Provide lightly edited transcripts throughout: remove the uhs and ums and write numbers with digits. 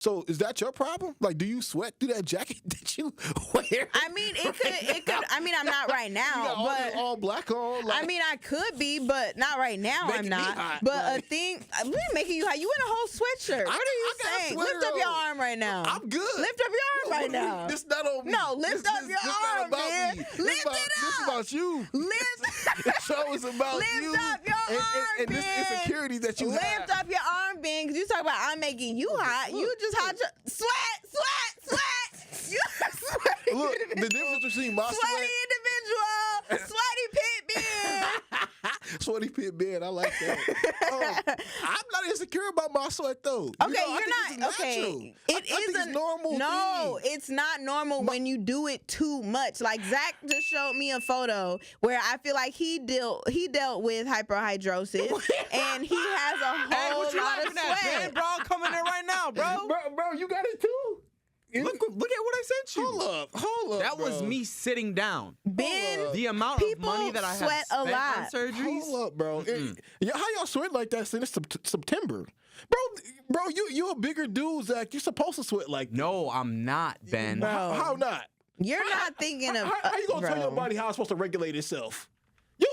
So is that your problem? Like, do you sweat through that jacket that you wear? I mean, it could. I mean, I'm not right now, You got but all black on. Like, I mean, I could be, but not right now. I'm Making me not. hot, But like- a thing, we're making you hot. You in a whole sweatshirt. What are you I got a saying? sweater Lift up your on. arm right now. I'm good. Lift up your arm right now. This not on me. No, lift up your this not arm, about man. me. Lift it This up. about you. Lift. The show is about Lift you. up your and, arm, and this Ben. insecurity that you have. Lift up your arm, Ben, because you talk about I'm making you hot. You just hot. Sweat. You sweaty Look, the individual. difference between my Sweaty individual. Sweaty pit Ben. sweaty pit bed, I like that. I'm not insecure about my sweat though. Okay, I think you're it's not. natural. Okay, I think it's normal. No, thing. it's not normal when you do it too much. Like Zach just showed me a photo where I feel like he dealt with hyperhidrosis, and he has a Hey, whole what you lot of laughing at, sweat. man? Bro, I'm coming in right now, bro. Bro, you got it too. Look at what I sent you. Hold up. That was bro. me sitting down. Ben, The amount of people money that I have sweat a spent lot. on surgeries. Hold up, bro. How y'all sweat like that since September? Bro, you a bigger dude, Zach. You're supposed to sweat like that. No, I'm not, Ben. Bro. How not? You're not thinking of. How you gonna tell bro. your body how it's supposed to regulate itself?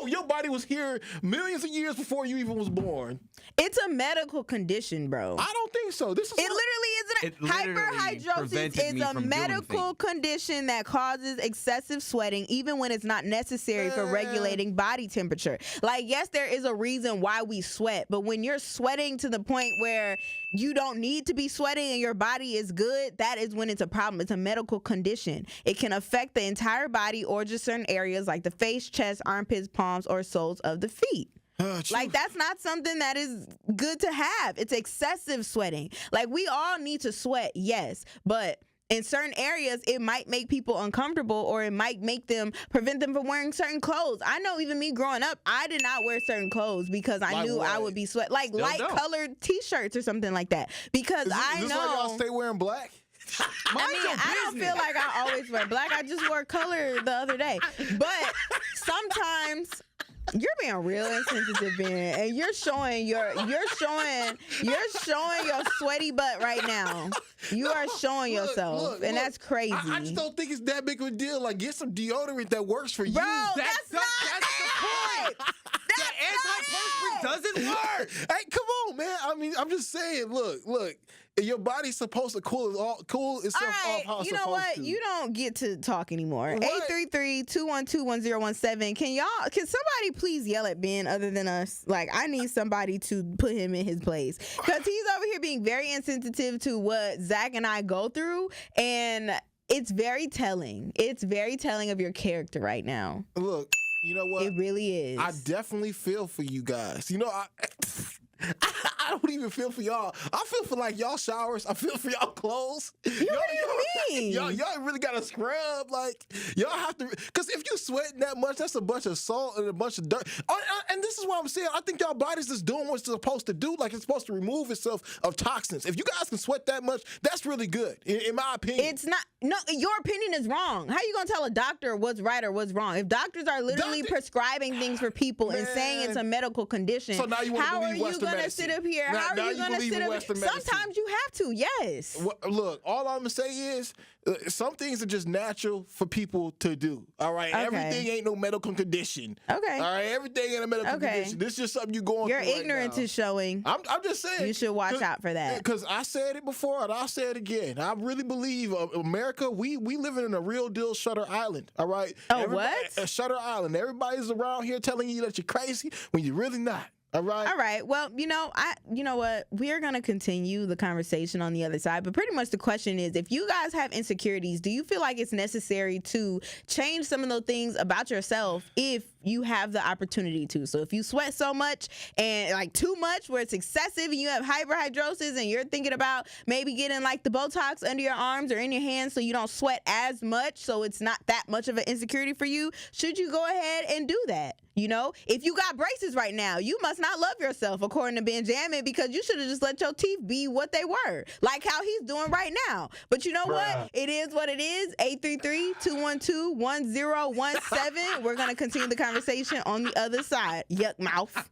Your body was here millions of years before you even was born. It's a medical condition, bro. I don't think so. This is It literally isn't. Hyperhidrosis prevented is me a from doing medical condition that causes excessive sweating, even when it's not necessary for Man. regulating body temperature. Like, yes, there is a reason why we sweat, but when you're sweating to the point where you don't need to be sweating and your body is good, that is when it's a problem. It's a medical condition. It can affect the entire body or just certain areas like the face, chest, armpits, palms, or soles of the feet. Like, that's not something that is good to have. It's excessive sweating. Like, we all need to sweat, yes, but in certain areas, it might make people uncomfortable, or it might prevent them from wearing certain clothes. I know even me growing up, I did not wear certain clothes because I Like knew I what? would be sweat, like Still light don't. colored t-shirts or something like that. Because I this know. why y'all stay wearing black? I don't feel like I always wear black. I just wore color the other day. But sometimes you're being real insensitive, Ben, and you're showing your sweaty butt right now. You are showing yourself, and that's crazy. I just don't think it's that big of a deal. Like, get some deodorant that works for you. Bro, That's not the point. The antiperspirant doesn't work. Hey, come on, man. I mean, I'm just saying. Look. Your body's supposed to cool itself All right, off how it's you know supposed what? to. You don't get to talk anymore. What? 833-212-1017. Can somebody please yell at Ben other than us? Like, I need somebody to put him in his place. Because he's over here being very insensitive to what Zach and I go through, and it's very telling. It's very telling of your character right now. Look, you know what? It really is. I definitely feel for you guys. You know, I don't even feel for y'all. I feel for like y'all showers. I feel for y'all clothes. What do you mean? Y'all really gotta scrub. Like, y'all have to, because if you sweating that much, that's a bunch of salt and a bunch of dirt. And this is what I'm saying. I think y'all body's just doing what it's supposed to do. Like, it's supposed to remove itself of toxins. If you guys can sweat that much, that's really good, in my opinion. It's not. No, your opinion is wrong. How you gonna tell a doctor what's right or what's wrong? If doctors are literally prescribing things for people and saying it's a medical condition, So now you wanna how are believe you Western gonna medicine. sit up here? Now- How now are you you gonna believe sit in up Western here? medicine. Sometimes you have to. Yes. Look, all I'm gonna say is some things are just natural for people to do. All right, Okay. everything ain't no medical condition. Okay. All right, everything ain't a medical Okay. condition. This is just something you going Your through right ignorance now. is showing. I'm just saying. You should watch out for that. Because I said it before and I'll say it again. I really believe America, we living in a real deal Shutter Island. All right. Oh, Everybody- what? A Shutter Island. Everybody's around here telling you that you're crazy when you're really not. All right. All right. Well, you know what? We're going to continue the conversation on the other side. But pretty much the question is, if you guys have insecurities, do you feel like it's necessary to change some of those things about yourself if you have the opportunity to? So if you sweat so much and like too much where it's excessive and you have hyperhidrosis and you're thinking about maybe getting like the Botox under your arms or in your hands so you don't sweat as much, so it's not that much of an insecurity for you, should you go ahead and do that? You know, if you got braces right now, you must not love yourself, according to Ben Jammin, because you should have just let your teeth be what they were, like how he's doing right now. But you know what? It is what it is. 833-212-1017. We're going to continue the conversation on the other side. Yuck mouth.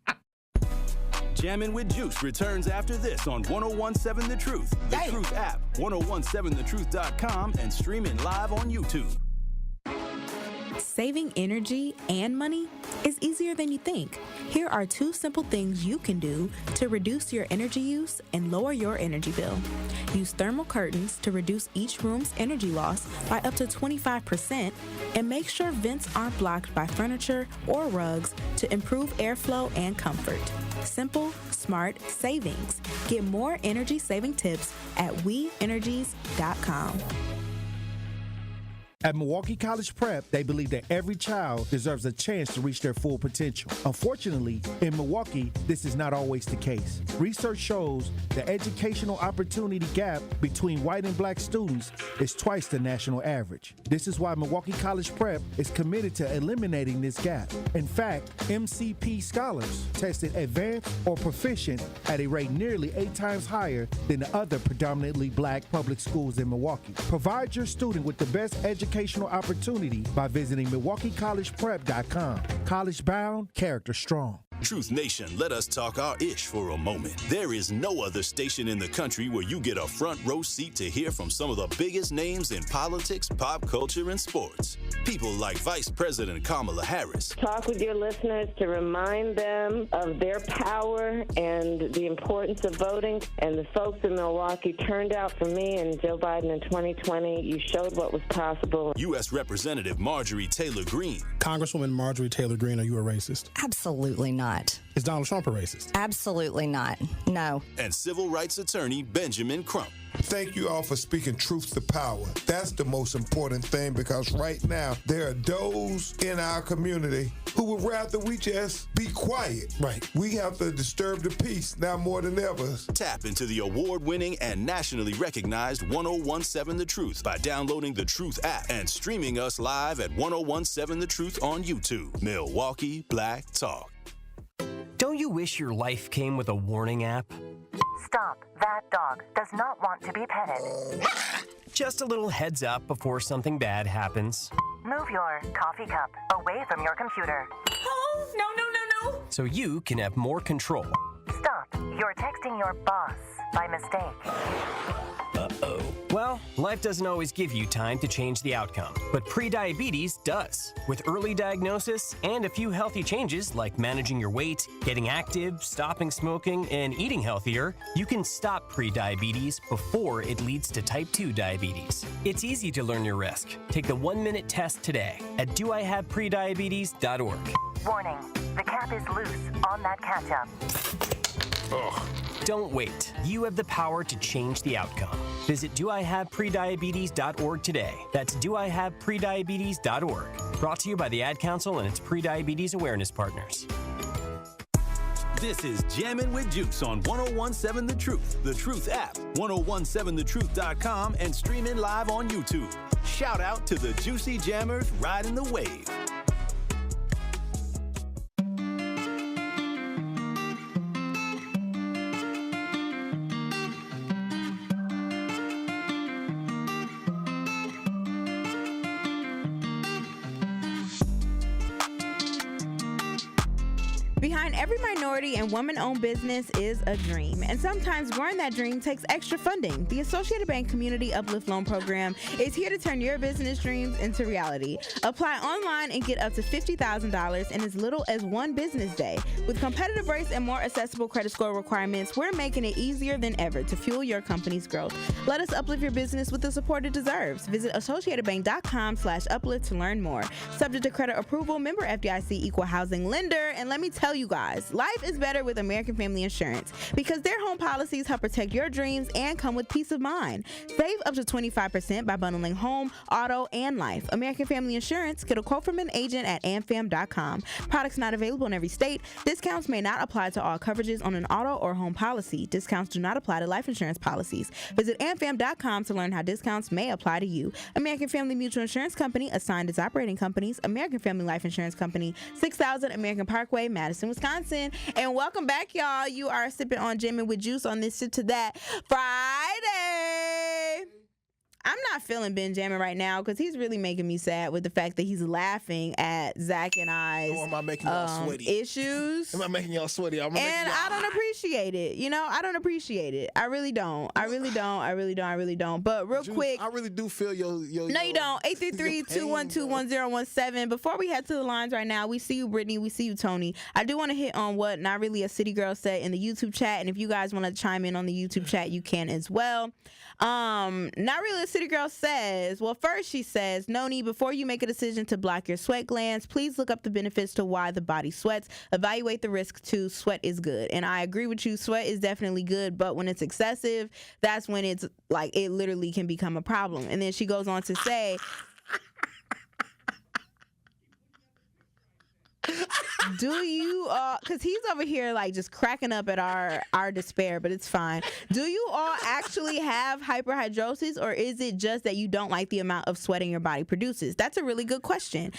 Jammin' with Juice returns after this on 1017 The Truth, The Truth app, 1017thetruth.com, and streaming live on YouTube. Saving energy and money is easier than you think. Here are 2 simple things you can do to reduce your energy use and lower your energy bill. Use thermal curtains to reduce each room's energy loss by up to 25%, and make sure vents aren't blocked by furniture or rugs to improve airflow and comfort. Simple, smart savings. Get more energy-saving tips at WeEnergies.com. At Milwaukee College Prep, they believe that every child deserves a chance to reach their full potential. Unfortunately, in Milwaukee, this is not always the case. Research shows the educational opportunity gap between white and black students is twice the national average. This is why Milwaukee College Prep is committed to eliminating this gap. In fact, MCP scholars tested advanced or proficient at a rate nearly 8 times higher than the other predominantly black public schools in Milwaukee. Provide your student with the best educational opportunity by visiting MilwaukeeCollegePrep.com. College bound, character strong. Truth Nation, let us talk our ish for a moment. There is no other station in the country where you get a front row seat to hear from some of the biggest names in politics, pop culture, and sports. People like Vice President Kamala Harris. Talk with your listeners to remind them of their power and the importance of voting. And the folks in Milwaukee turned out for me and Joe Biden in 2020. You showed what was possible. U.S. Representative Marjorie Taylor Greene. Congresswoman Marjorie Taylor Greene, are you a racist? Absolutely not. Is Donald Trump a racist? Absolutely not. No. And civil rights attorney Benjamin Crump. Thank you all for speaking truth to power. That's the most important thing, because right now there are those in our community who would rather we just be quiet. Right. We have to disturb the peace now more than ever. Tap into the award-winning and nationally recognized 1017 The Truth by downloading the Truth app and streaming us live at 1017 The Truth on YouTube. Milwaukee Black Talk. Don't you wish your life came with a warning app? Stop. That dog does not want to be petted. Just a little heads up before something bad happens. Move your coffee cup away from your computer. Oh, no. So you can have more control. Stop. You're texting your boss by mistake. Uh-oh. Well, life doesn't always give you time to change the outcome, but prediabetes does. With early diagnosis and a few healthy changes like managing your weight, getting active, stopping smoking, and eating healthier, you can stop prediabetes before it leads to type 2 diabetes. It's easy to learn your risk. Take the 1-minute test today at doihaveprediabetes.org. Warning, the cap is loose on that ketchup. Ugh. Don't wait. You have the power to change the outcome. Visit doihaveprediabetes.org today. That's doihaveprediabetes.org. Brought to you by the Ad Council and its prediabetes awareness partners. This is Jammin' with Juice on 1017 The Truth, The Truth app, 1017thetruth.com, and streaming live on YouTube. Shout out to the Juicy Jammers riding the wave. Behind every minority and woman-owned business is a dream, and sometimes growing that dream takes extra funding. The Associated Bank Community Uplift Loan Program is here to turn your business dreams into reality. Apply online and get up to $50,000 in as little as 1 business day. With competitive rates and more accessible credit score requirements, we're making it easier than ever to fuel your company's growth. Let us uplift your business with the support it deserves. Visit associatedbank.com/uplift to learn more. Subject to credit approval, member FDIC, equal housing lender, and let me tell you guys, life is better with American Family Insurance because their home policies help protect your dreams and come with peace of mind. Save up to 25% by bundling home, auto, and life. American Family Insurance. Get a quote from an agent at amfam.com. Products not available in every state. Discounts may not apply to all coverages on an auto or home policy. Discounts do not apply to life insurance policies. Visit amfam.com to learn how discounts may apply to you. American Family Mutual Insurance Company, assigned as operating companies. American Family Life Insurance Company, 6000 American Parkway, Madison, Wisconsin. And welcome back, y'all. You are sipping on Jammin' with Juice on this Sip to That Friday. I'm not feeling Benjamin right now because he's really making me sad with the fact that he's laughing at Zach and I's Or am I making y'all sweaty? issues. Am I making y'all sweaty? And I don't appreciate it. You know, I don't appreciate it. I really don't. I really don't. But real quick. I really do feel your No, you don't. 833-212-1017. Before we head to the lines right now, we see you, Brittany. We see you, Tony. I do want to hit on what Not Really a City Girl said in the YouTube chat. And if you guys want to chime in on the YouTube chat, you can as well. Not Really a City Girl says, well, first she says, Noni, before you make a decision to block your sweat glands, please look up the benefits to why the body sweats. Evaluate the risk too. Sweat is good. And I agree with you. Sweat is definitely good. But when it's excessive, that's when it's like it literally can become a problem. And then she goes on to say, do you because he's over here like just cracking up at our despair, but it's fine. Do you all actually have hyperhidrosis, or is it just that you don't like the amount of sweating your body produces? That's a really good question.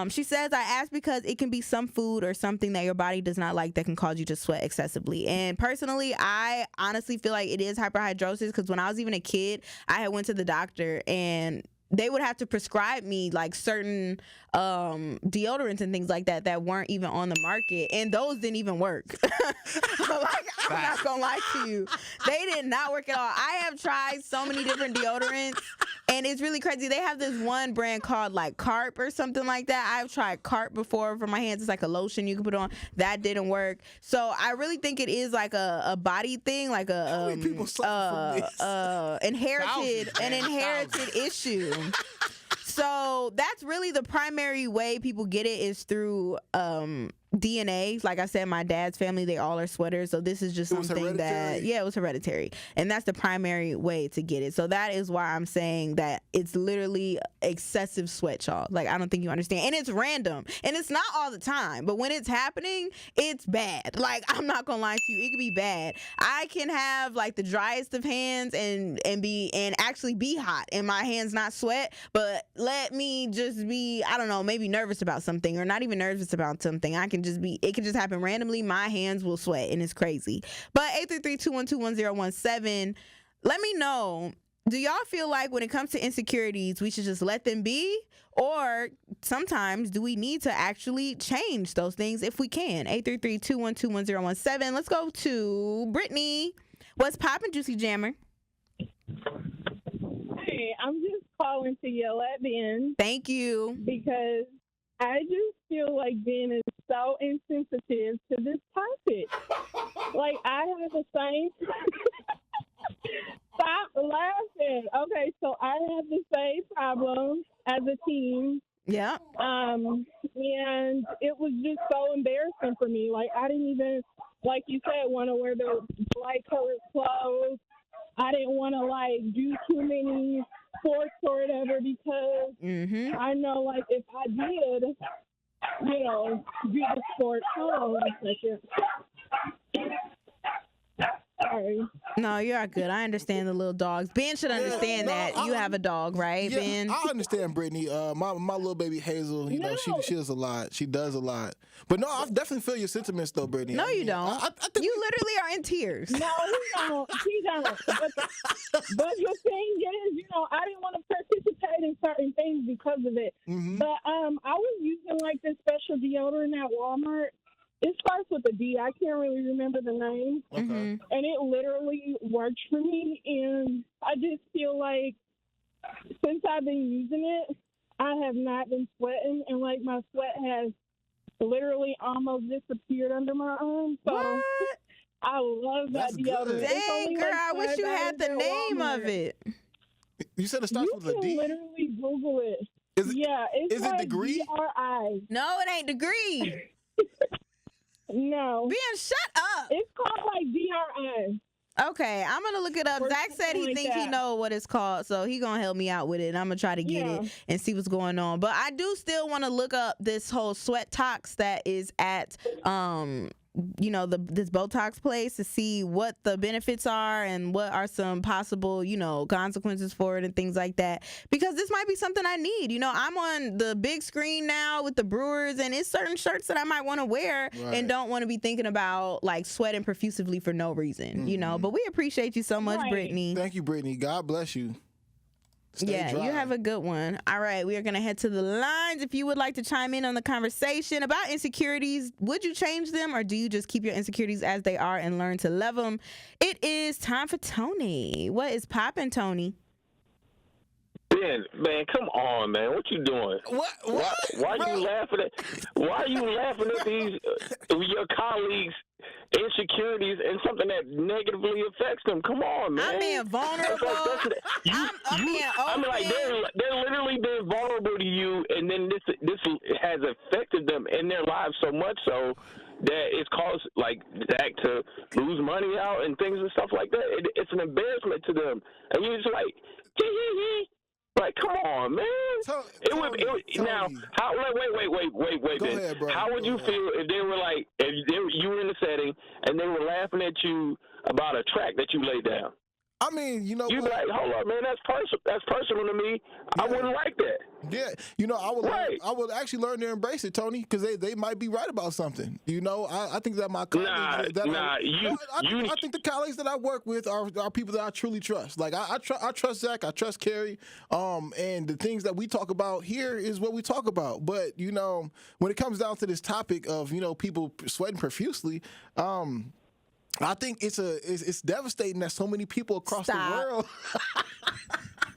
She says, I asked because it can be some food or something that your body does not like that can cause you to sweat excessively. And personally, I honestly feel like it is hyperhidrosis because when I was even a kid, I had went to the doctor and they would have to prescribe me like certain deodorants and things like that weren't even on the market, and those didn't even work. Like, I'm not gonna lie to you, they did not work at all. I have tried so many different deodorants, and it's really crazy. They have this one brand called like Carp or something like that. I've tried Carp before for my hands. It's like a lotion you can put on. That didn't work. So I really think it is like a body thing, like a inherited issue. So that's really the primary way people get it is through DNA. Like I said, my dad's family, they all are sweaters. So this is just something that, it was hereditary. And that's the primary way to get it. So that is why I'm saying that it's literally excessive sweat, y'all. Like, I don't think you understand. And it's random. And it's not all the time. But when it's happening, it's bad. Like, I'm not going to lie to you. It can be bad. I can have like the driest of hands and actually be hot and my hands not sweat. But let me just be, I don't know, maybe nervous about something or not even nervous about something. It can just happen randomly. My hands will sweat and it's crazy. But 833-212-1017, let me know, do y'all feel like when it comes to insecurities, we should just let them be? Or sometimes do we need to actually change those things if we can? 833-212-1017. Let's go to Brittany. What's poppin', Juicy Jammer? Hey, I'm just calling to yell at Ben. Thank you. Because I just feel like Ben is so insensitive to this topic. Like, I have the same... Stop laughing. Okay, so I have the same problem as a teen. Yeah. And it was just so embarrassing for me. Like, I didn't even, like you said, want to wear the light-colored clothes. I didn't want to, like, do too many sports or whatever because I know, like, if I did, you know, do the sport. Hold on 1 second. Sorry. No, you're good. I understand the little dogs. Ben should understand that you have a dog, right, yeah, Ben? I understand, Brittany. My little baby Hazel, you know, she does a lot. She does a lot. But no, I definitely feel your sentiments, though, Brittany. No, you don't. I think you literally are in tears. No, he don't. But the thing is, you know, I didn't want to participate in certain things because of it. But I was using, like, this special deodorant at Walmart. It starts with a D. I can't really remember the name. Okay. And it literally worked for me. And I just feel like since I've been using it, I have not been sweating. And, like, my sweat has literally almost disappeared under my arms. So what? I love that deodorant. Dang, girl, I wish you had the name of it. You said it starts with a D? You can literally Google it. Is it it's like like Degree? DRI. No, it ain't Degree. No. Ben, shut up. It's called like DRI. Okay, I'm going to look it up. Or Zach said he like think he know what it's called, so he going to help me out with it. And I'm going to try to get it and see what's going on. But I do still want to look up this whole sweat tox that is at you know, this Botox place to see what the benefits are and what are some possible, you know, consequences for it and things like that. Because this might be something I need. You know, I'm on the big screen now with the Brewers, and it's certain shirts that I might want to wear and don't want to be thinking about like sweating profusively for no reason, you know. But we appreciate you so much, Brittany. Thank you, Brittany. God bless you. Yeah, dry. you have a good one. All right, we are going to head to the lines. If you would like to chime in on the conversation about insecurities, would you change them or do you just keep your insecurities as they are and learn to love them? It is time for Tony. What is poppin', Tony? Man, come on, man. What you doing? Why are you laughing at? Why are you laughing at these your colleagues' insecurities and something that negatively affects them? Come on, man. I'm being vulnerable. I'm being open. I mean, like they're literally being vulnerable to you, and then this has affected them in their lives so much so that it's caused like Zach to lose money out and things and stuff like that. It's an embarrassment to them, and you're just like, like, come on, man. Now, how? Wait, Go man. ahead, bro. How would you feel if they were like, you were in the setting and they were laughing at you about a track that you laid down? I mean, you know, you'd be like, hold up, man, that's personal to me. Yeah. I wouldn't like that. Yeah, you know, I would actually learn to embrace it, Tony, because they might be right about something. You know, I think that my colleagues, I think the colleagues that I work with are people that I truly trust. Like I trust Zach, I trust Carrie, and the things that we talk about here is what we talk about. But you know, when it comes down to this topic of people sweating profusely, I think it's devastating that so many people across the world.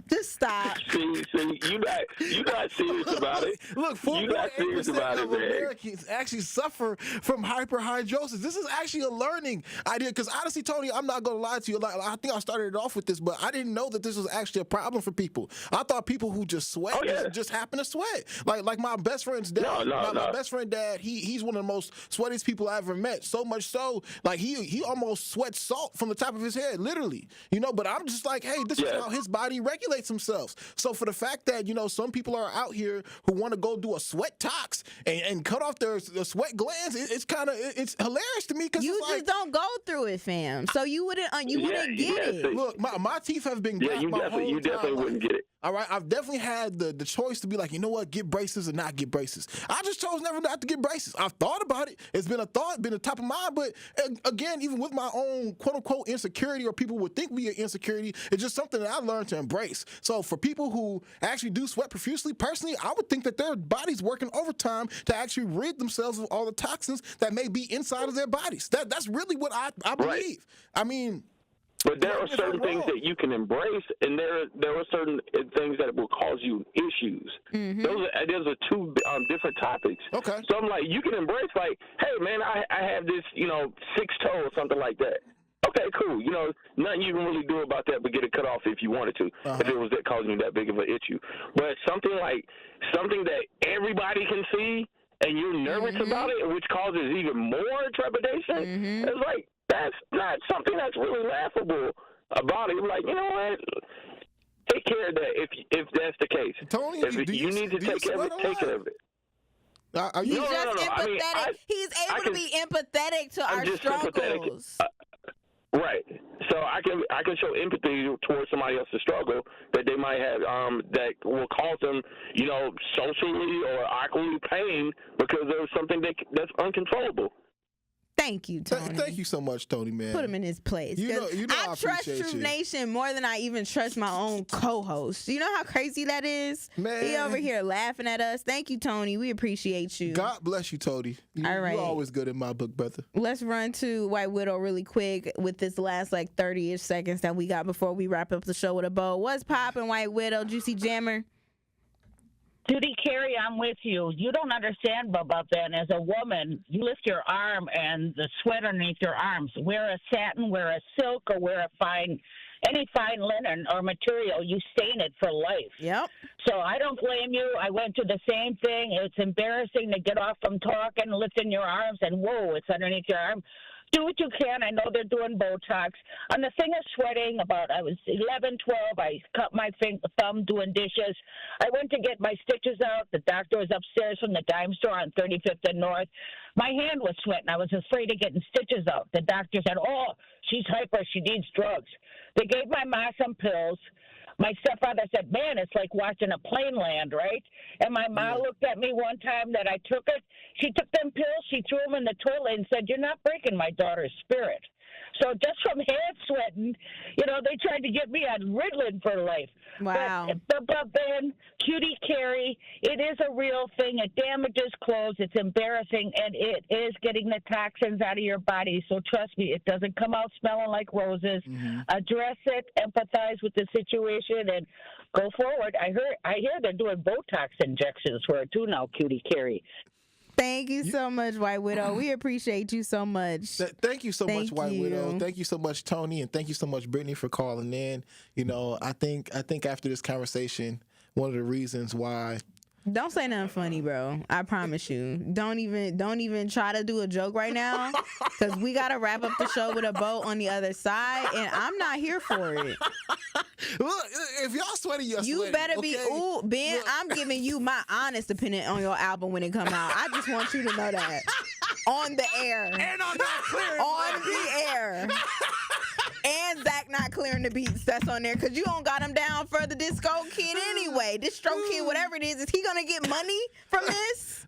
Just stop. See, you not serious about it. Look, 4.8% of Americans actually suffer from hyperhidrosis. This is actually a learning idea. Because honestly, Tony, I'm not going to lie to you. I think I started it off with this, but I didn't know that this was actually a problem for people. I thought people who just sweat just happen to sweat. Like my best friend's dad. My best friend dad, he's one of the most sweatiest people I ever met. So much so, like he almost sweats salt from the top of his head, literally. But I'm just like, hey, this is how his body regulates themselves. So for the fact that some people are out here who want to go do a sweat tox and cut off their sweat glands, it's hilarious to me because you just don't go through it, fam. So you wouldn't get it. Look, my teeth have been you definitely wouldn't get it. All right, I've definitely had the choice to be like, you know what, get braces or not get braces. I just chose never not to get braces. I've thought about it. It's been a thought, been a top of mind. But again, even with my own quote unquote insecurity, or people would think we are insecurity, it's just something that I learned to embrace. So for people who actually do sweat profusely, personally, I would think that their body's working overtime to actually rid themselves of all the toxins that may be inside of their bodies. That's really what I believe. Right. I mean. But there are certain things that you can embrace, and there are certain things that will cause you issues. Mm-hmm. Those are two different topics. Okay. So I'm like, you can embrace, like, hey, man, I have this, 6 toe or something like that. Okay, cool. Nothing you can really do about that but get it cut off if you wanted to, if it was that causing you that big of an issue. But something that everybody can see, and you're nervous about it, which causes even more trepidation, it's like, that's not something that's really laughable about it. Like, you know what? Take care of that if that's the case. Tony, you need to take care of it, take care of it. He's empathetic. He's able to be empathetic to our struggles. Right. So I can show empathy towards somebody else's struggle that they might have that will cause them, socially or awkwardly pain because there's something that's uncontrollable. Thank you, Tony. Thank you so much, Tony, man. Put him in his place. I trust Truth Nation more than I even trust my own co-host. You know how crazy that is? Man. He over here laughing at us. Thank you, Tony. We appreciate you. God bless you, Tony. All right. You're always good in my book, brother. Let's run to White Widow really quick with this last 30-ish seconds that we got before we wrap up the show with a bow. What's poppin', White Widow? Juicy Jammer? Judy, Carrie, I'm with you. You don't understand about that. As a woman, you lift your arm and the sweat underneath your arms. Wear a satin, wear a silk, or wear any fine linen or material. You stain it for life. Yep. So I don't blame you. I went through the same thing. It's embarrassing to get off from talking, lifting your arms, and whoa, it's underneath your arm. Do what you can. I know they're doing Botox. On the thing of sweating, I was 11, 12. I cut my thumb doing dishes. I went to get my stitches out. The doctor was upstairs from the dime store on 35th and North. My hand was sweating. I was afraid of getting stitches out. The doctor said, oh, she's hyper. She needs drugs. They gave my ma some pills. My stepfather said, man, it's like watching a plane land, right? And my mom looked at me one time that I took it. She took them pills, she threw them in the toilet and said, you're not breaking my daughter's spirit. So just from hand sweating, they tried to get me on Ritalin for life. Wow. But Ben, Cutie Carrie, it is a real thing. It damages clothes. It's embarrassing, and it is getting the toxins out of your body. So trust me, it doesn't come out smelling like roses. Address it, empathize with the situation, and go forward. I hear they're doing Botox injections for it too now, Cutie Carrie. Thank you so much, White Widow. We appreciate you so much. Thank you so much, White Widow. Thank you so much, Tony, and thank you so much, Brittany, for calling in. You know, I think after this conversation, one of the reasons why. Don't say nothing funny, bro. I promise you. Don't even try to do a joke right now, because we gotta wrap up the show with a bow on the other side, and I'm not here for it. Look, if y'all sweaty, you better be. Ooh, Ben, look. I'm giving you my honest opinion on your album when it come out. I just want you to know that on the air and on not clearing on the air. And Zach not clearing the beats that's on there, because you don't got him down for the Disco Kid anyway. Distro Kid, whatever it is he gonna get money from this?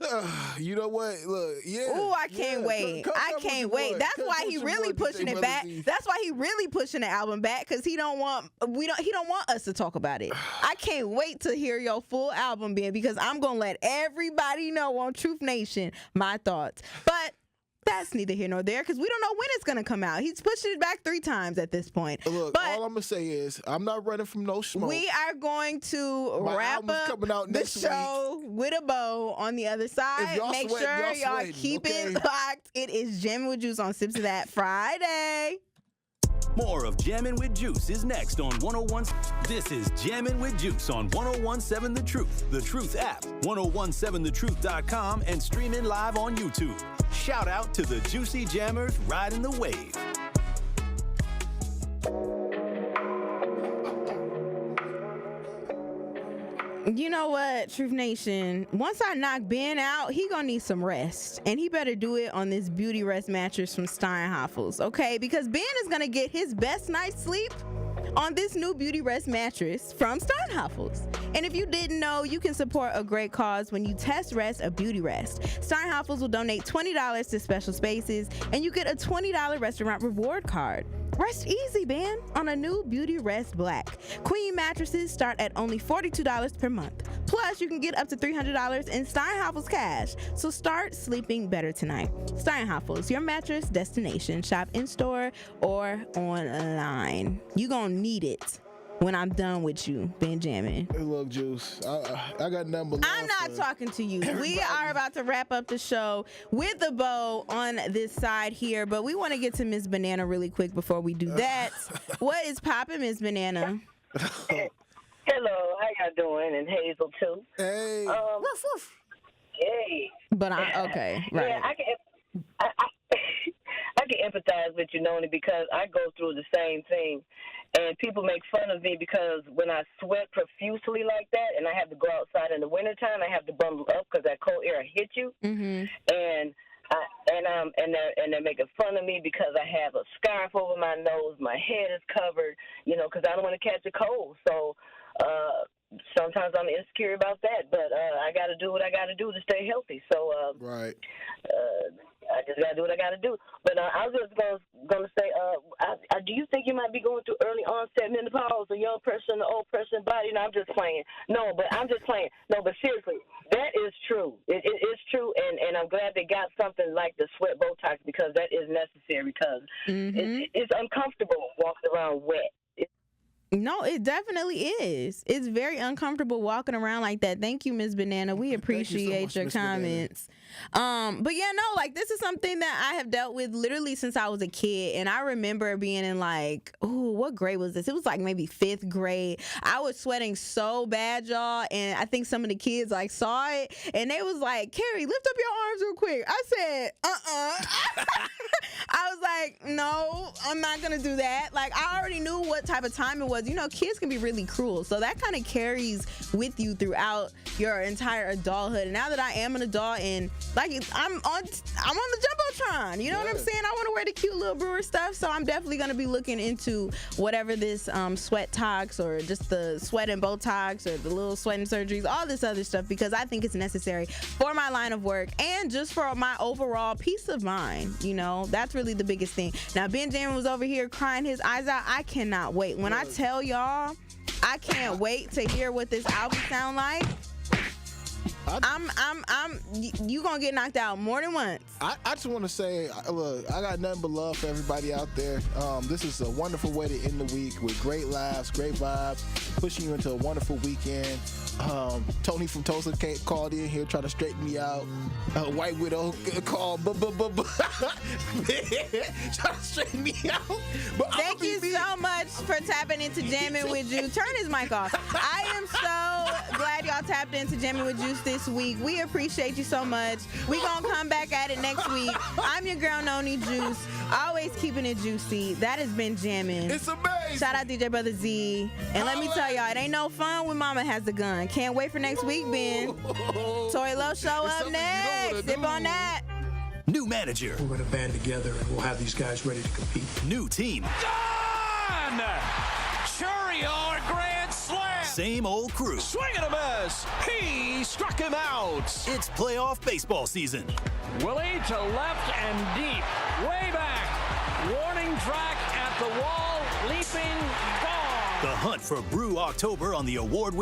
You know what? Look, yeah. Ooh, I can't wait. I can't wait. That's why he really pushing it back. That's why he really pushing the album back, because he don't want us to talk about it. I can't wait to hear your full album, Ben, because I'm gonna let everybody know on Truth Nation my thoughts. But that's neither here nor there, because we don't know when it's going to come out. He's pushed it back 3 times at this point. Look, but all I'm going to say is I'm not running from no smoke. We are going to wrap up the show with a bow on the other side. Make sure y'all keep it locked. It is Jammin' with Juice on Sips of That Friday. More of Jammin' with Juice is next on 101. This is Jammin' with Juice on 1017 The Truth app, 1017thetruth.com, and streaming live on YouTube. Shout out to the Juicy Jammers riding the wave. You know what, Truth Nation? Once I knock Ben out, he gonna need some rest, and he better do it on this Beauty Rest mattress from Steinhafels, okay? Because Ben is gonna get his best night's sleep on this new Beauty Rest mattress from Steinhafels. And if you didn't know, you can support a great cause when you test rest a Beauty Rest. Steinhafels will donate $20 to special spaces, and you get a $20 restaurant reward card. Rest easy, Ben, on a new Beauty Rest Black. Queen mattresses start at only $42 per month. Plus, you can get up to $300 in Steinhafels cash. So start sleeping better tonight. Steinhafels, your mattress destination. Shop in-store or online. You gonna need it when I'm done with you, Benjamin. Hey, look, Juice, I got nothing but love. I'm not talking to you. We are about to wrap up the show with a bow on this side here, but we want to get to Miss Banana really quick before we do that. What is poppin', Miss Banana? Hello, how y'all doing? And Hazel too. Hey. Hey. But okay, right. Yeah, I can empathize with you, Noni, because I go through the same thing. And people make fun of me because when I sweat profusely like that and I have to go outside in the wintertime, I have to bundle up because that cold air hit you. Mm-hmm. And they're making fun of me because I have a scarf over my nose, my head is covered, because I don't want to catch a cold. So sometimes I'm insecure about that, but I got to do what I got to do to stay healthy. So right. I just got to do what I got to do. But I was just going to say, do you think you might be going through early onset menopause, a young person, an old person body? No, I'm just playing. No, but I'm just playing. No, but seriously, that is true. It is true, and I'm glad they got something like the sweat Botox because that is necessary because it's uncomfortable walking around wet. No, it definitely is. It's very uncomfortable walking around like that. Thank you, Ms. Banana. We appreciate your comments. But yeah, no, like this is something that I have dealt with literally since I was a kid. And I remember being in what grade was this? It was like maybe 5th grade. I was sweating so bad, y'all. And I think some of the kids saw it and they was like, Carrie, lift up your arms real quick. I said, I was like, no, I'm not going to do that. Like, I already knew what type of time it was. Kids can be really cruel. So that kind of carries with you throughout your entire adulthood. And now that I am an adult and I'm on the Jumbotron, you know what I'm saying? I want to wear the cute little brewer stuff. So I'm definitely going to be looking into whatever this sweat tox or just the sweat and Botox or the little sweating surgeries, all this other stuff, because I think it's necessary for my line of work and just for my overall peace of mind. That's really the biggest thing. Now, Benjamin was over here crying his eyes out. I cannot wait. When I tell y'all, I can't wait to hear what this album sound like. You gonna get knocked out more than once. I just want to say, look, I got nothing but love for everybody out there. This is a wonderful way to end the week with great laughs, great vibes, pushing you into a wonderful weekend. Tony from Tulsa called in here trying to straighten me out. White Widow called, trying to straighten me out. But thank you so much for tapping into Jammin' with Juice. Turn his mic off. I am so glad y'all tapped into Jammin' with Juice this week. We appreciate you so much. We gonna come back at it next week. I'm your girl Noni Juice, always keeping it juicy. That has been Jammin'. It's amazing. Shout out DJ Brother Z. And let me tell y'all, it ain't no fun when Mama has the gun. Can't wait for next week, Ben. Tory Lowe show up next. Sip on that. New manager. We're going to band together and we'll have these guys ready to compete. New team. Done! Churiard grand slam! Same old crew. Swing and a miss! He struck him out! It's playoff baseball season. Willie to left and deep. Way back. Warning track at the wall. Leaping gone. The hunt for Brew October on the award-winning